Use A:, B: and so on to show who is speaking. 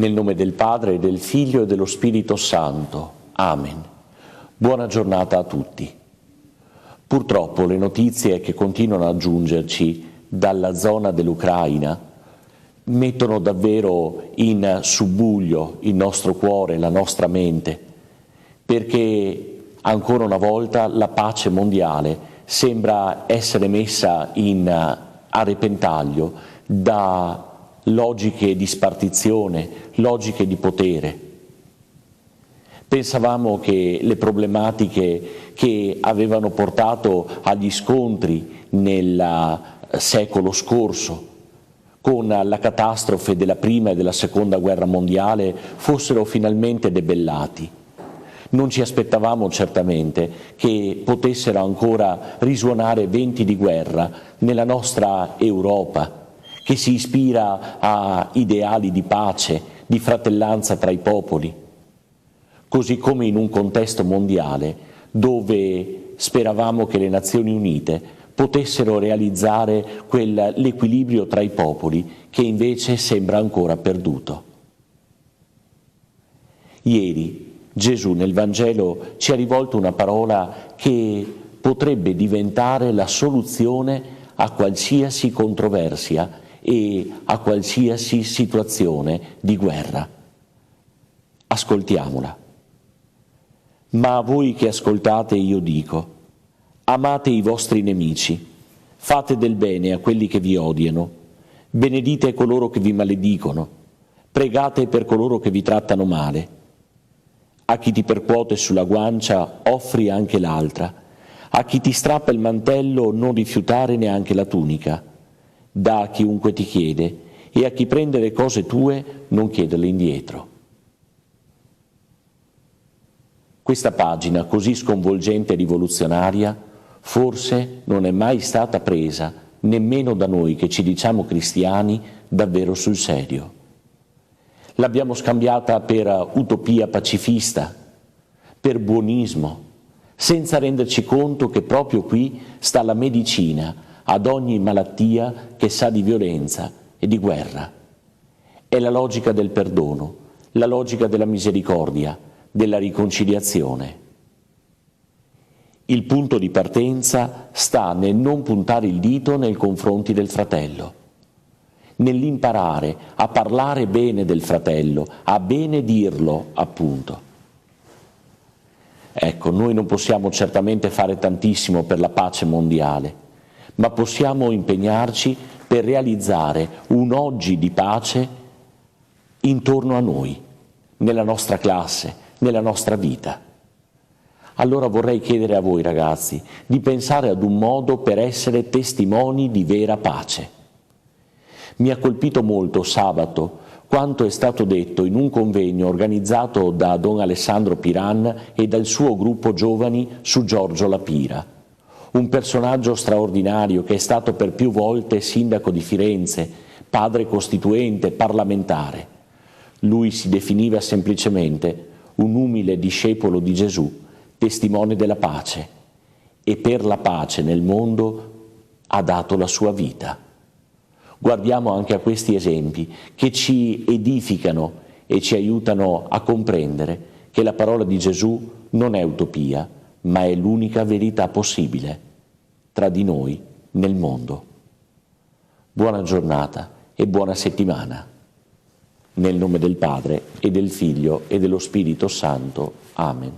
A: Nel nome del Padre, del Figlio e dello Spirito Santo. Amen. Buona giornata a tutti. Purtroppo le notizie che continuano a giungerci dalla zona dell'Ucraina mettono davvero in subbuglio il nostro cuore, la nostra mente, perché ancora una volta la pace mondiale sembra essere messa a repentaglio da logiche di spartizione, logiche di potere. Pensavamo che le problematiche che avevano portato agli scontri nel secolo scorso, con la catastrofe della Prima e della Seconda Guerra Mondiale, fossero finalmente debellati. Non ci aspettavamo certamente che potessero ancora risuonare venti di guerra nella nostra Europa, che si ispira a ideali di pace, di fratellanza tra i popoli, così come in un contesto mondiale dove speravamo che le Nazioni Unite potessero realizzare quell'equilibrio tra i popoli che invece sembra ancora perduto. Ieri Gesù nel Vangelo ci ha rivolto una parola che potrebbe diventare la soluzione a qualsiasi controversia e a qualsiasi situazione di guerra. Ascoltiamola. Ma a voi che ascoltate io dico: amate i vostri nemici, fate del bene a quelli che vi odiano, benedite coloro che vi maledicono, pregate per coloro che vi trattano male. A chi ti percuote sulla guancia offri anche l'altra, a chi ti strappa il mantello non rifiutare neanche la tunica. Dà a chiunque ti chiede e a chi prende le cose tue non chiederle indietro. Questa pagina così sconvolgente e rivoluzionaria forse non è mai stata presa nemmeno da noi che ci diciamo cristiani davvero sul serio. L'abbiamo scambiata per utopia pacifista, per buonismo, senza renderci conto che proprio qui sta la medicina ad ogni malattia che sa di violenza e di guerra. È la logica del perdono, la logica della misericordia, della riconciliazione. Il punto di partenza sta nel non puntare il dito nei confronti del fratello, nell'imparare a parlare bene del fratello, a benedirlo, appunto. Ecco, noi non possiamo certamente fare tantissimo per la pace mondiale, ma possiamo impegnarci per realizzare un oggi di pace intorno a noi, nella nostra classe, nella nostra vita. Allora vorrei chiedere a voi ragazzi di pensare ad un modo per essere testimoni di vera pace. Mi ha colpito molto sabato quanto è stato detto in un convegno organizzato da Don Alessandro Piran e dal suo gruppo giovani su Giorgio La Pira. Un personaggio straordinario che è stato per più volte sindaco di Firenze, padre costituente, parlamentare. Lui si definiva semplicemente un umile discepolo di Gesù, testimone della pace, e per la pace nel mondo ha dato la sua vita. Guardiamo anche a questi esempi che ci edificano e ci aiutano a comprendere che la parola di Gesù non è utopia, ma è l'unica verità possibile tra di noi nel mondo. Buona giornata e buona settimana. Nel nome del Padre e del Figlio e dello Spirito Santo. Amen.